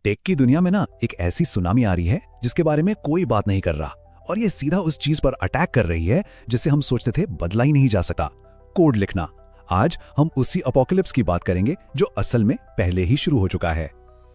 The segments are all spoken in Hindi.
टेक की दुनिया में ना एक ऐसी सुनामी आ रही है जिसके बारे में कोई बात नहीं कर रहा, और ये सीधा उस चीज पर अटैक कर रही है जिसे हम सोचते थे बदला ही नहीं जा सकता, कोड लिखना। आज हम उसी अपोकलिप्स की बात करेंगे जो असल में पहले ही शुरू हो चुका है।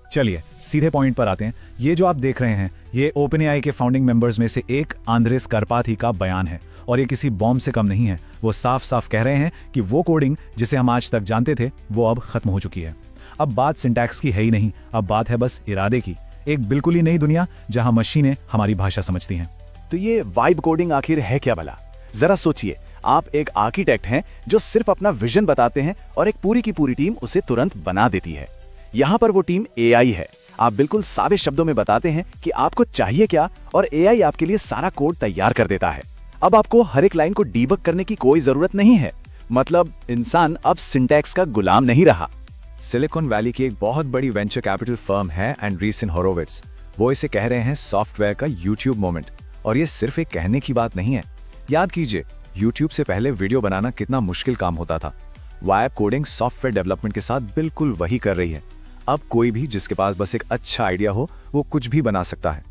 चलिए सीधे पॉइंट पर आते हैं। ये जो आप देख रहे हैं ये ओपनएआई के फाउंडिंग मेंबर्स में से एक आंद्रेस कार्पाथी का बयान है, और ये किसी बॉम्ब से कम नहीं है। वो साफ साफ कह रहे हैं कि वो कोडिंग जिसे हम आज तक जानते थे वो अब खत्म हो चुकी है। अब बात सिंटैक्स की है ही नहीं, अब बात है बस इरादे की। एक बिल्कुल ही नई दुनिया जहां मशीनें हमारी भाषा समझती हैं। तो ये वाइब कोडिंग आखिर है क्या भला? जरा सोचिए, आप एक आर्किटेक्ट हैं जो सिर्फ अपना विजन बताते हैं और एक पूरी की पूरी टीम उसे तुरंत बना देती है। यहाँ पर वो टीम एआई है। आप बिल्कुल सादे शब्दों में बताते हैं कि आपको चाहिए क्या, और एआई आपके लिए सारा कोड तैयार कर देता है। अब आपको हर एक लाइन को डीबग करने की कोई जरूरत नहीं है। मतलब इंसान अब सिंटैक्स का गुलाम नहीं रहा। सिलिकॉन वैली की एक बहुत बड़ी वेंचर कैपिटल फर्म है एंड्रीसन होरोविट्ज। वो इसे कह रहे हैं सॉफ्टवेयर का यूट्यूब मोमेंट। और ये सिर्फ एक कहने की बात नहीं है। याद कीजिए, यूट्यूब से पहले वीडियो बनाना कितना मुश्किल काम होता था। वाइब कोडिंग सॉफ्टवेयर डेवलपमेंट के साथ बिल्कुल वही कर रही है। अब कोई भी जिसके पास बस एक अच्छा आइडिया हो वो कुछ भी बना सकता है।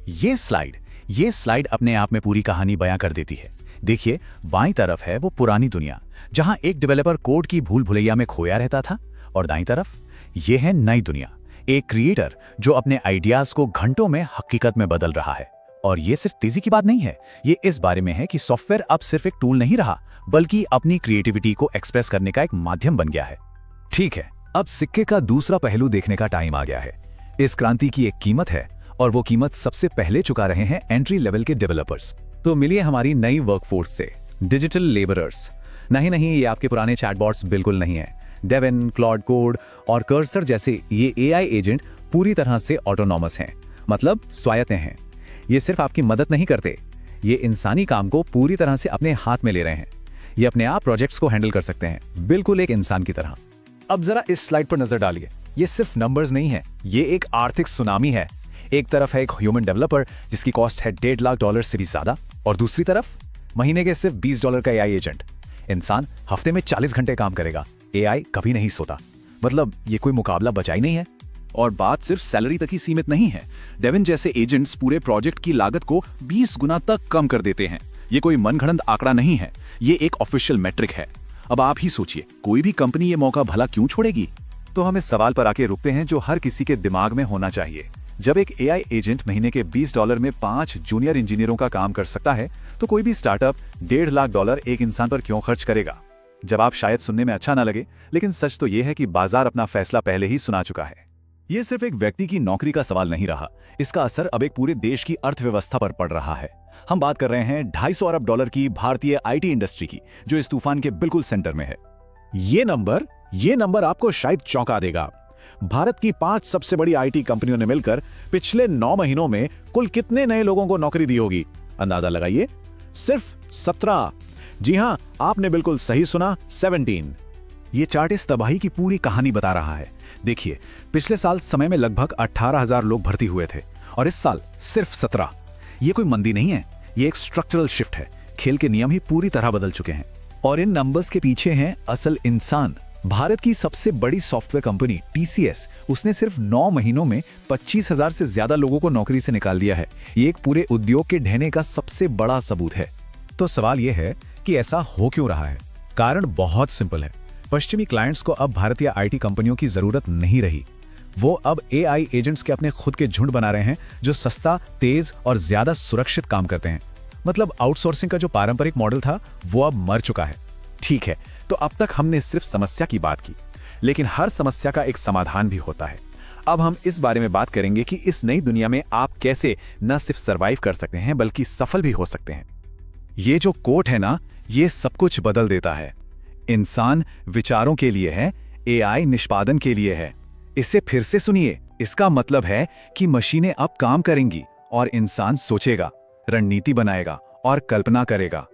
ये स्लाइड अपने आप में पूरी कहानी बयां कर देती है। देखिए, बाईं तरफ है वो पुरानी दुनिया जहां एक डेवलपर कोड की भूल भुलैया में खोया रहता था, और दाईं तरफ ये है नई दुनिया, एक क्रिएटर जो अपने आइडियाज को घंटों में हकीकत में बदल रहा है। और ये सिर्फ तेजी की बात नहीं है, ये इस बारे में है कि सॉफ्टवेयर अब सिर्फ एक टूल नहीं रहा, बल्कि अपनी क्रिएटिविटी को एक्सप्रेस करने का एक माध्यम बन गया है। ठीक है, अब सिक्के का दूसरा पहलू देखने का टाइम आ गया है। इस क्रांति की एक कीमत है, और वो कीमत सबसे पहले चुका रहे हैं एंट्री लेवल के डेवलपर्स। तो मिलिए हमारी नई वर्कफोर्स से, डिजिटल लेबरर्स। नहीं, ये आपके पुराने चैटबॉट्स बिल्कुल नहीं है। डेविन, क्लॉड कोड और कर्सर जैसे ये एआई एजेंट पूरी तरह से ऑटोनॉमस हैं, मतलब स्वायत्त हैं। ये सिर्फ आपकी मदद नहीं करते, ये इंसानी काम को पूरी तरह से अपने हाथ में ले रहे हैं। ये अपने आप प्रोजेक्ट्स को हैंडल कर सकते हैं, बिल्कुल एक इंसान की तरह। अब जरा इस स्लाइड पर नजर डालिए। ये सिर्फ नंबर्स नहीं है, ये एक आर्थिक सुनामी है। एक तरफ है एक ह्यूमन डेवलपर जिसकी कॉस्ट है $1.5 लाख से भी ज्यादा, और दूसरी तरफ महीने के सिर्फ $20 का एआई एजेंट। इंसान हफ्ते में 40 घंटे काम करेगा, एआई कभी नहीं सोता। मतलब ये कोई मुकाबला बचा ही नहीं है। और बात सिर्फ सैलरी तक ही सीमित नहीं है। डेविन जैसे एजेंट्स पूरे प्रोजेक्ट की लागत को 20 गुना तक कम कर देते हैं। ये कोई मनगढ़ंत आंकड़ा नहीं है, ये एक ऑफिशियल मैट्रिक है। अब आप ही सोचिए, कोई भी कंपनी ये मौका भला क्यों छोड़ेगी? तो हम इस सवाल पर आके रुकते हैं जो हर किसी के दिमाग में होना चाहिए। जब एक एआई एजेंट महीने के $20 में 5 जूनियर इंजीनियरों का काम कर सकता है, तो कोई भी स्टार्टअप $1.5 लाख एक इंसान पर क्यों खर्च करेगा? जवाब शायद सुनने में अच्छा ना लगे, लेकिन सच तो यह है कि बाजार अपना फैसला पहले ही सुना चुका है। यह सिर्फ एक व्यक्ति की नौकरी का सवाल नहीं रहा, इसका असर अब एक पूरे देश की अर्थव्यवस्था पर पड़ रहा है। हम बात कर रहे हैं $250 अरब की भारतीय आईटी इंडस्ट्री की, जो इस तूफान के बिल्कुल सेंटर में है। ये नंबर आपको शायद चौंका देगा। भारत की 5 सबसे बड़ी आईटी कंपनियों ने मिलकर पिछले 9 महीनों में कुल कितने नए लोगों को नौकरी दी होगी? अंदाजा लगाइए, सिर्फ 17। जी हां, आपने बिल्कुल सही सुना, 17। ये चार्ट इस तबाही की पूरी कहानी बता रहा है। देखिए, पिछले साल समय में लगभग 18,000 लोग भर्ती हुए थे, और इस साल सिर्फ 17। ये कोई मंदी नहीं है, ये एक स्ट्रक्चरल शिफ्ट है। खेल के नियम ही पूरी तरह बदल चुके हैं, और इन नंबर्स के पीछे हैं असल इंसान। भारत की सबसे बड़ी सॉफ्टवेयर कंपनी टीसीएस, उसने सिर्फ 9 महीनों में 25,000 से ज्यादा लोगों को नौकरी से निकाल दिया है। ये एक पूरे उद्योग के ढहने का सबसे बड़ा सबूत है। तो सवाल यह है कि ऐसा हो क्यों रहा है? कारण बहुत सिंपल है। पश्चिमी क्लाइंट्स को अब भारतीय आईटी कंपनियों की जरूरत नहीं रही। वो अब एआई एजेंट्स के अपने खुद के झुंड बना रहे हैं, जो सस्ता, तेज और ज्यादा सुरक्षित काम करते हैं। मतलब आउटसोर्सिंग का जो पारंपरिक मॉडल था वो अब मर चुका है। ठीक है, तो अब तक हमने सिर्फ समस्या की बात की, लेकिन हर समस्या का एक समाधान भी होता है। अब हम इस बारे में बात करेंगे कि इस नई दुनिया में आप कैसे न सिर्फ सरवाइव कर सकते हैं बल्कि सफल भी हो सकते हैं। ये जो कोट है ना, ये सब कुछ बदल देता है। इंसान विचारों के लिए है, एआई निष्पादन के लिए है। इसे फिर से सुनिए, इसका मतलब है कि मशीनें अब काम करेंगी और इंसान सोचेगा, रणनीति बनाएगा और कल्पना करेगा।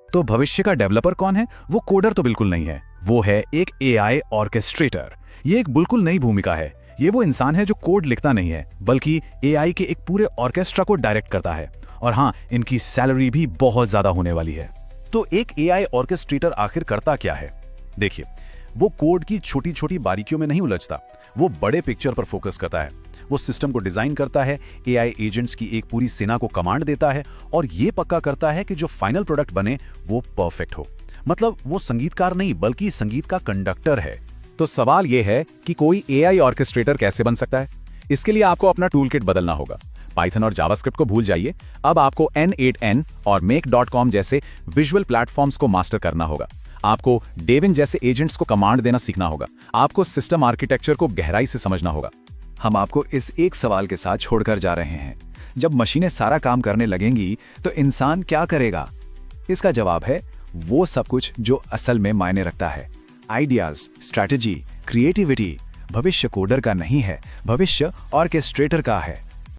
तो भविष्य का डेवलपर कौन है? वो कोडर तो बिल्कुल नहीं है, वो है एक एआई ऑर्केस्ट्रेटर। ये एक बिल्कुल नई भूमिका है। ये वो इंसान है जो कोड लिखता नहीं है, बल्कि एआई के एक पूरे ऑर्केस्ट्रा को डायरेक्ट करता है। और हाँ, इनकी सैलरी भी बहुत ज्यादा होने वाली है। तो एक एआई ऑर्केस्ट्रेटर आखिर करता क्या है? देखिए, वो कोड की छोटी छोटी बारीकियों में नहीं उलझता, वो बड़े पिक्चर पर फोकस करता है। वो सिस्टम को डिजाइन करता है, एआई एजेंट्स की एक पूरी सेना को कमांड देता है और ये पक्का करता है कि जो फाइनल प्रोडक्ट बने वो परफेक्ट हो। मतलब वो संगीतकार नहीं बल्कि संगीत का कंडक्टर है। तो सवाल यह है कि कोई एआई ऑर्केस्ट्रेटर कैसे बन सकता है? इसके लिए आपको अपना टूलकिट बदलना होगा। पाइथन और जावास्क्रिप्ट को भूल जाइए, अब आपको N8N और Make.com जैसे विजुअल प्लेटफॉर्म्स को मास्टर करना होगा। आपको डेविन जैसे एजेंट्स को कमांड देना सीखना होगा। आपको सिस्टम आर्किटेक्चर को गहराई से समझना होगा। हम आपको इस एक सवाल के साथ छोड़कर जा रहे हैं, जब मशीनें सारा काम करने लगेंगी तो इंसान क्या करेगा? इसका जवाब है वो सब कुछ जो असल में मायने रखता है। Ideas, strategy, creativity. भविष्य कोडर का नहीं है, भविष्य ऑर्केस्ट्रेटर का है।